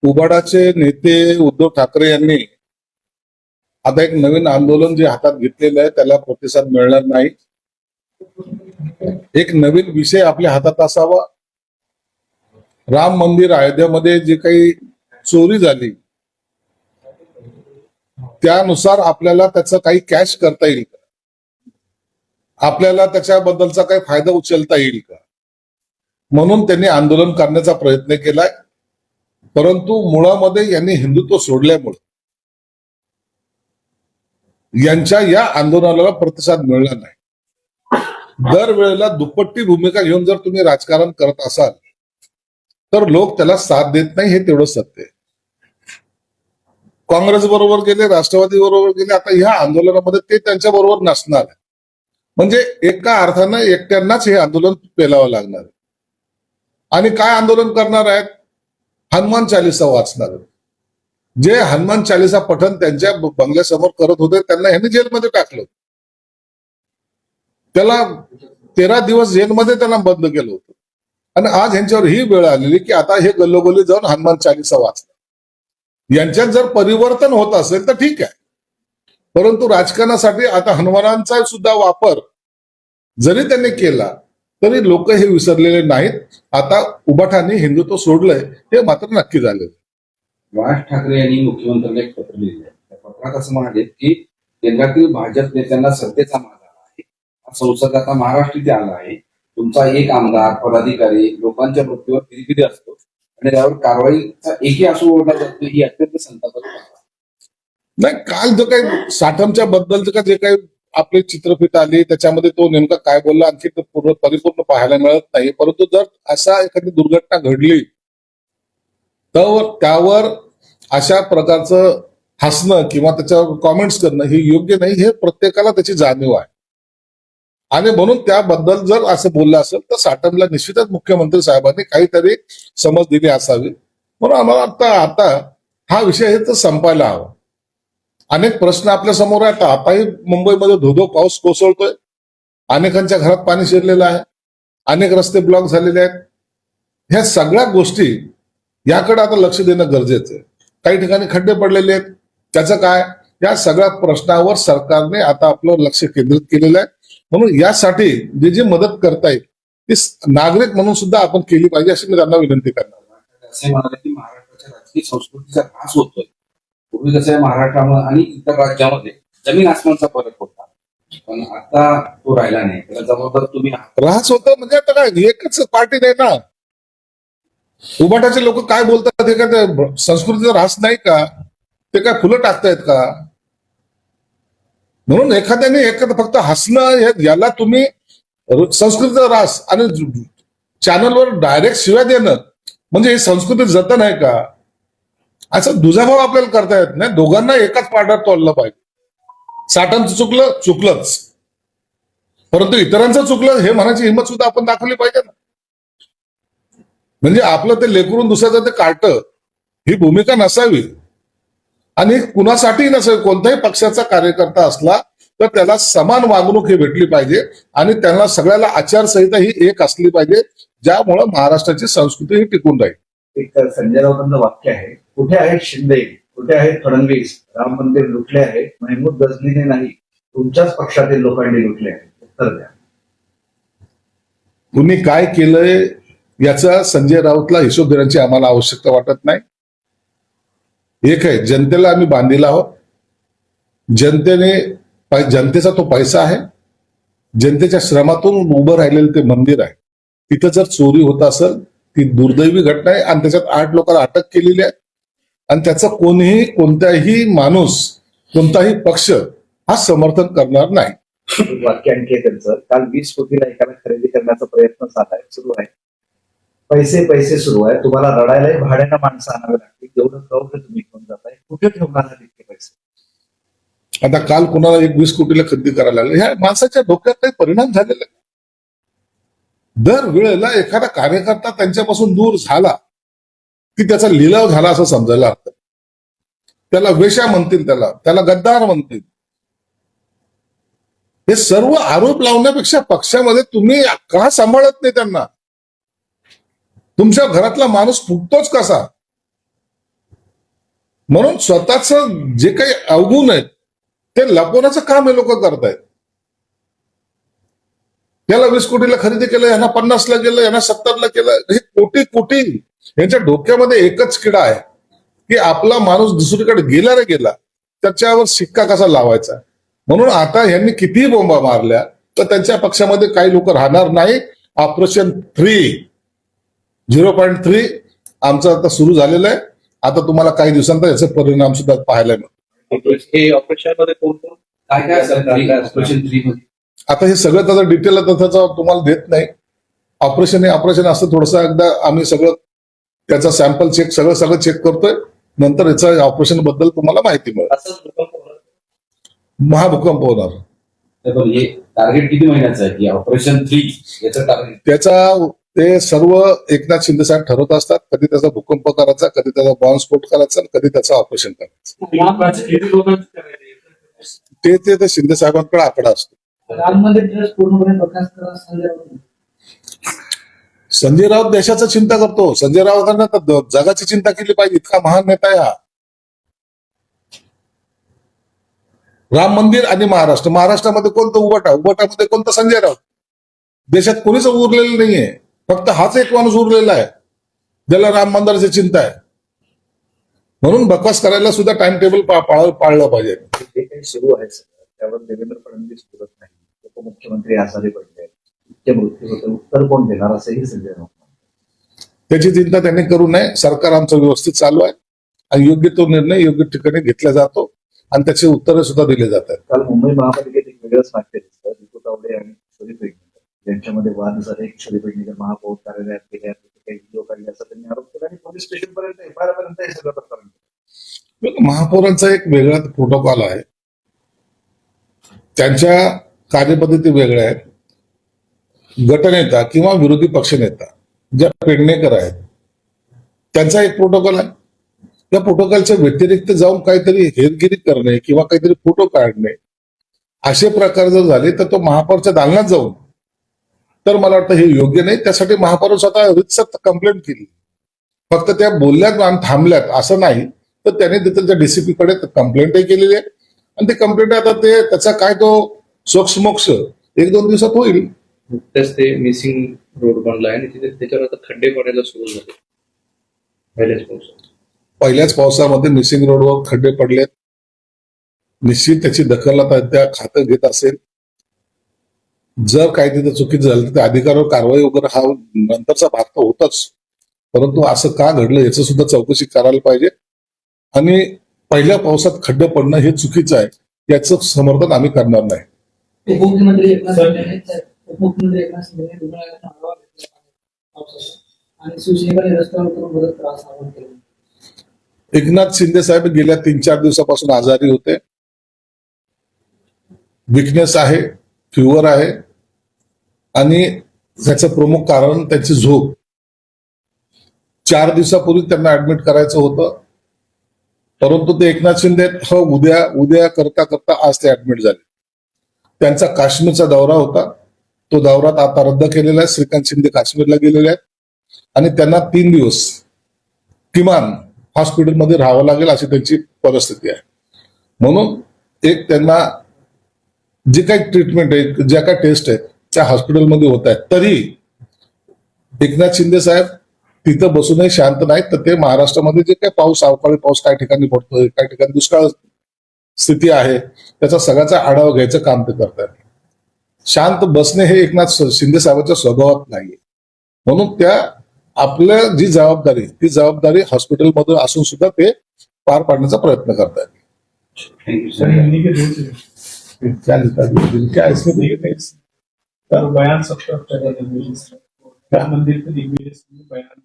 उबाडाचे नेते उद्धव ठाकरे यांनी आता एक नवीन आंदोलन जे हातात घेतलेलं आहे त्याला प्रतिसाद मिळणार नाही. एक नवीन विषय आपल्या हातात असावा. राम मंदिर अयोध्यामध्ये जे काही चोरी झाली त्यानुसार आपल्याला त्याचं काही कॅश करता येईल का, आपल्याला त्याच्याबद्दलचा काही फायदा उचलता येईल का, म्हणून त्यांनी आंदोलन करण्याचा प्रयत्न केलाय. परंतु मुळामध्ये यांनी हिंदुत्व सोडल्यामुळे यांच्या या आंदोलनाला प्रतिसाद मिळणार नाही. दरवेळेला दुप्पट्टी भूमिका घेऊन जर तुम्ही राजकारण करत असाल तर लोक त्याला साथ देत नाही, हे तेवढं सत्य आहे. काँग्रेस बरोबर गेले, राष्ट्रवादी बरोबर गेले, आता ह्या आंदोलनामध्ये ते त्यांच्या बरोबर नसणार आहे. म्हणजे एका अर्थानं एकट्यांनाच हे आंदोलन पेलावं लागणार आहे. आणि काय आंदोलन करणार आहेत? हनुमान चालिसा वाचणार आहेत. जे हनुमान चालिसा पठण त्यांच्या बंगल्यासमोर करत होते त्यांना ह्यांनी जेलमध्ये टाकलं. त्याला 13 दिवस जेलमध्ये त्यांना बंद केलं होतं. आणि आज ह्यांच्यावर ही वेळ आलेली की आता हे गल्लोगल्ली जाऊन हनुमान चालिसा वाचणार. यांच्यात जर परिवर्तन होत असेल तर ठीक आहे, परंतु राजकारणासाठी आता हनुमानांचा सुद्धा वापर जरी त्यांनी केला तरी लोक हे विसरलेले नाहीत. आता उबाठांनी हिंदुत्व सोडलंय हे मात्र नक्की झालेलं. राज ठाकरे यांनी मुख्यमंत्र्यांना एक पत्र लिहिलं आहे. त्या पत्रात असं म्हणाले की केंद्रातील भाजप नेत्यांना सत्तेचा माज आला आहे. संसद आता महाराष्ट्र इथे आला आहे. तुमचा एक आमदार पदाधिकारी लोकांच्या मृत्यूवर किरीकिरी असतो आणि त्यावर कारवाईचा एकही असू ओढला जातो, ही अत्यंत संतापाची बाब आहे. नाही, काल जो काही साठमच्या बद्दलचं जे काही आपली चित्रफित आली त्याच्यामध्ये तो नेमका काय बोलला आणखी परिपूर्ण पाहायला मिळत नाही. परंतु जर असा एखादी दुर्घटना घडली तर त्यावर अशा प्रकारचं हसणं किंवा त्याच्यावर कॉमेंट्स करणं हे योग्य नाही, हे प्रत्येकाला त्याची जाणीव आहे. आणि म्हणून त्याबद्दल जर असं बोललं असेल तर साठमला निश्चितच मुख्यमंत्री साहेबांनी काहीतरी समज दिली असावी. म्हणून आम्हाला वाटतं आता हा विषय हे तर संपायला हवा. अनेक प्रश्न आपल्या समोर आहेत. आताही मुंबईमध्ये धोधो पाऊस कोसळतोय, अनेकांच्या घरात पाणी शिरलेलं आहे, अनेक रस्ते ब्लॉक झालेले आहेत. ह्या सगळ्या गोष्टी याकडे आता लक्ष देणं गरजेचं आहे. काही ठिकाणी खड्डे पडलेले आहेत, त्याचं काय? या सगळ्या प्रश्नावर सरकारने आता आपलं लक्ष केंद्रित केलेलं आहे. म्हणून यासाठी जी मदत करता येईल ती नागरिक म्हणून सुद्धा आपण केली पाहिजे अशी मी त्यांना विनंती करणार. असे म्हणाले की महाराष्ट्राच्या राजकीय संस्कृतीचा ऱ्हास होतोय. पूर्वी कसं आहे महाराष्ट्रामध्ये आणि इतर राज्यामध्ये जमीन आसमानचा फरक होता, पण आता तो राहिला नाही. त्याला जबाबदार तुम्ही आहात. ऱ्हास होतं म्हणजे आता काय एकच पार्टी नाही ना. उबाटाचे लोक काय बोलतात हे काय संस्कृतीचा ऱ्हास नाही का? ते काय फुलं टाकतायत का? म्हणून एखाद्याने फक्त हसणं याला तुम्ही संस्कृतीचा ऱ्हास आणि चॅनलवर डायरेक्ट शिव्या देणं म्हणजे ही संस्कृती जतन आहे का? असं दुजाभाव आपल्याला करता येत नाही. दोघांना एकाच पार्टात तोडलं पाहिजे. साठमचं चुकलंच, परंतु इतरांचं चुकलं हे म्हणायची हिंमत सुद्धा आपण दाखवली पाहिजे ना. म्हणजे आपलं ते लेकरून दुसऱ्याचं ते काढत ही भूमिका नसावी. आणि कुणासाठी नसेल, कोणत्याही पक्षाचा कार्यकर्ता असला तर त्याला समान वागणूक ही भेटली पाहिजे आणि त्यांना सगळ्याला आचारसंहिता ही एक असली पाहिजे, ज्यामुळे महाराष्ट्राची संस्कृती ही टिकून राहील. एक संजय राऊतांचं वाक्य आहे, कुठे आहेत शिंदे, कुठे आहेत फडणवीस? राम मंदिर लुटले आहे, महमूद गजनीने नाही, तुमच्याच पक्षातील लोकांनी लुटले आहे. उत्तर द्या. तुम्ही काय केलंय याचा संजय राऊतला हिशोब देण्याची आम्हाला आवश्यकता वाटत नाही. एक आहे, जनतेला आम्ही बांधील आहोत. जनतेचा तो पैसा आहे, जनतेच्या श्रमातून उभं राहिलेलं ते मंदिर आहे. तिथं जर चोरी होत असेल ती दुर्दैवी घटना आहे आणि त्याच्यात 8 लोकांना अटक केलेली आहे. आणि त्याचं कोणताही माणूस, कोणताही पक्ष हा समर्थन करणार नाही. वाक्य आणखी आहे त्यांचं, काल 20 कोटीला एकाला खरेदी करण्याचा प्रयत्न सुरू आहे. पैसे सुरू आहे. तुम्हाला रडायलाही भाड्यानं माणसं आणावी लागतील. जेवढं कवडं तुम्ही घेऊन जाताय, कुठे ठेवणार आहे इतके पैसे? आता काल कुणाला 20 कोटीला खरेदी करायला लागले, ह्या माणसाच्या डोक्यात काही परिणाम झालेला आहे. दर वेळेला एखादा कार्यकर्ता त्यांच्यापासून दूर झाला की त्याचा लिलाव झाला असं समजायला हरकत. त्याला वेश्या म्हणतील, त्याला गद्दार म्हणतील. हे सर्व आरोप लावण्यापेक्षा पक्षामध्ये तुम्ही का सांभाळत नाही त्यांना? तुमच्या घरातला माणूस फुटतोच कसा? म्हणून स्वतःच जे काही अवगुण आहेत ते लपवण्याचं काम हे लोक करतायत. याला 20 कोटीला खरेदी केलं, यांना 50ला केलं, यांना 70ला केलं. हे कोटी कोटी यांच्या डोक्यामध्ये एकच किडा आहे की आपला माणूस दुसरीकडे गेला रे गेला त्याच्यावर शिक्का कसा लावायचा. म्हणून आता यांनी कितीही बोंबा मारल्या तर त्यांच्या पक्षामध्ये काही लोक राहणार नाही. ऑपरेशन 0.3 आमचं आता सुरू झालेलं आहे. आता तुम्हाला काही दिवसांत याचे परिणाम सुद्धा पाहायला मिळतील. हे ऑपरेशन मध्ये कोण कोण काय काय असेल ऑपरेशन 3 मध्ये? आता हे सगळं त्याचं डिटेल त्याचा तुम्हाला देत नाही. ऑपरेशन हे ऑपरेशन असतं. थोडंसं एकदा आम्ही सगळं त्याचा सॅम्पल चेक सगळं चेक करतोय. नंतर याचा ऑपरेशन बद्दल तुम्हाला माहिती मिळेल. असंच भूकंप होणार? महाभूकंप होणार. तर पण हे टार्गेट किती महिन्याचं आहे की ऑपरेशन 3 याचं टार्गेट? त्याचा ते सर्व एकनाथ शिंदे साहेब ठरवत असतात. कधी त्याचा भूकंप करायचा, कधी त्याचा बॉम्बस्फोट करायचा, कधी त्याचं ऑपरेशन करायचं. किती लोकांचं करायचं? ते शिंदे साहेबांकडे आकडा असतो. राम मंदिर ट्रस्ट पूर्णपणे बरखास्त करा संजय राऊत. संजय राऊत देशाचं चिंता करतो. संजय राऊतांना तर जगाची चिंता केली पाहिजे. इतका महान नेता आहे हा. राम मंदिर आणि महाराष्ट्रामध्ये कोणतं उबाटामध्ये कोणतं संजय राऊत? देशात कोणीच उरलेलं नाहीये. फक्त हाच एक माणूस उरलेला आहे ज्याला राम मंदिराची चिंता आहे. म्हणून बकवास करायला सुद्धा टाइम टेबल पाळलं पाहिजे. जे काही सुरू आहे सगळं त्यावर देवेंद्र फडणवीस बोलत नाही. उपमुख्यमंत्री आजारी पडले, इतके मृत्यू होते, उत्तर कोण देणार असंही संजय राऊत म्हणतात. त्याची चिंता त्यांनी करू नये. सरकार आमचं व्यवस्थित चालू आहे आणि योग्य तो निर्णय योग्य ठिकाणी घेतला जातो आणि त्याची उत्तरं सुद्धा दिली जातात. काल मुंबई महापालिकेत एक वेगळंच नाट्य दिसतं. रिपू तावडे आणि किशोरी पेडणेकर यांच्यामध्ये वाद झाले. किशोरी पेडणेकर महापौर कार्यालयात गेल्या, काही व्हिडिओ काढले असा त्यांनी आरोप केला आणि पोलीस स्टेशन पर्यंत एफआयआर पर्यंत हे सगळं प्रकरण गेलं. महापौरांचा एक वेगळा प्रोटोकॉल आहे. त्यांच्या कार्यपद्धती वेगळ्या आहेत. गटनेता किंवा विरोधी पक्षनेता ज्या पेडणेकर आहेत त्यांचा एक प्रोटोकॉल आहे. त्या प्रोटोकॉलच्या व्यतिरिक्त जाऊन काहीतरी हेरगिरी करणे किंवा काहीतरी फोटो काढणे असे प्रकार जर झाले तर तो महापौरच्या दालनात जाऊन तर मला वाटतं हे योग्य नाही. त्यासाठी महापौर स्वतः रितसर कंप्लेंट केली. फक्त त्या बोलल्यात आणि थांबल्यात असं नाही तर त्याने तिथल्या डीसीपी कडे कंप्लेंटही केलेली आहे आणि ते कंप्लेंट आता ते त्याचा काय तो सोक्षमोक्ष 1-2 दिवसात होईल. नुकतेच ते मिसिंग रोड बनलाय आणि तिथे त्याच्यावर आता खड्डे पडायला सुरू झाले पहिल्याच पावसात. पहिल्याच पावसामध्ये मिसिंग रोडवर खड्डे पडलेत. निश्चित त्याची दखल आता त्या खातं घेत असेल. जर काही तिथे चुकीचं झालं तर त्या अधिकाऱ्यावर कारवाई वगैरे हा नंतरचा भाग तर होताच. परंतु असं का घडलं याचं सुद्धा चौकशी करायला पाहिजे. आणि पहिल्या पावसात खड्डे पडणं हे चुकीचं आहे. याचं समर्थन आम्ही करणार नाही. उपमुख्यमंत्री एकनाथ शिंदे रुग्णालयाचा आढावा घेतला पावसाचा आणि शिवसेनेकडे रस्त्यावर करून मदत करा असं आवाहन केलं. एकनाथ शिंदे साहेब गेल्या 3-4 दिवसापासून आजारी होते. विकनेस आहे, फिवर आहे आणि त्याचं प्रमुख कारण त्यांची झोप. 4 दिवसापूर्वी त्यांना ऍडमिट करायचं होतं परंतु ते एकनाथ शिंदे उद्या करता आज ते ऍडमिट झाले. त्यांचा काश्मीरचा दौरा होता. तो दौरा आता रद्द केलेला आहे. श्रीकांत शिंदे काश्मीरला गेलेले आहेत आणि त्यांना 3 दिवस किमान हॉस्पिटलमध्ये राहावं लागेल अशी त्यांची परिस्थिती आहे. म्हणून एक त्यांना जे काही ट्रीटमेंट आहे, ज्या काही टेस्ट आहेत त्या हॉस्पिटलमध्ये होत आहेत. तरी एकनाथ शिंदे साहेब तिथं बसूनही शांत नाहीत. तर ते महाराष्ट्रामध्ये जे काही पाऊस, अवकाळी पाऊस काही ठिकाणी पडतोय, काही ठिकाणी दुष्काळ स्थिती आहे त्याचा सगळ्याचा आढावा घ्यायचं काम ते करतात. शांत बसणे हे एकनाथ शिंदे साहेबांच्या स्वभावात नाहीये. म्हणून त्या आपल्या जी जबाबदारी ती जबाबदारी हॉस्पिटलमध्ये असून सुद्धा ते पार पाडण्याचा प्रयत्न करतात. बयान 17 मंदिर के बयान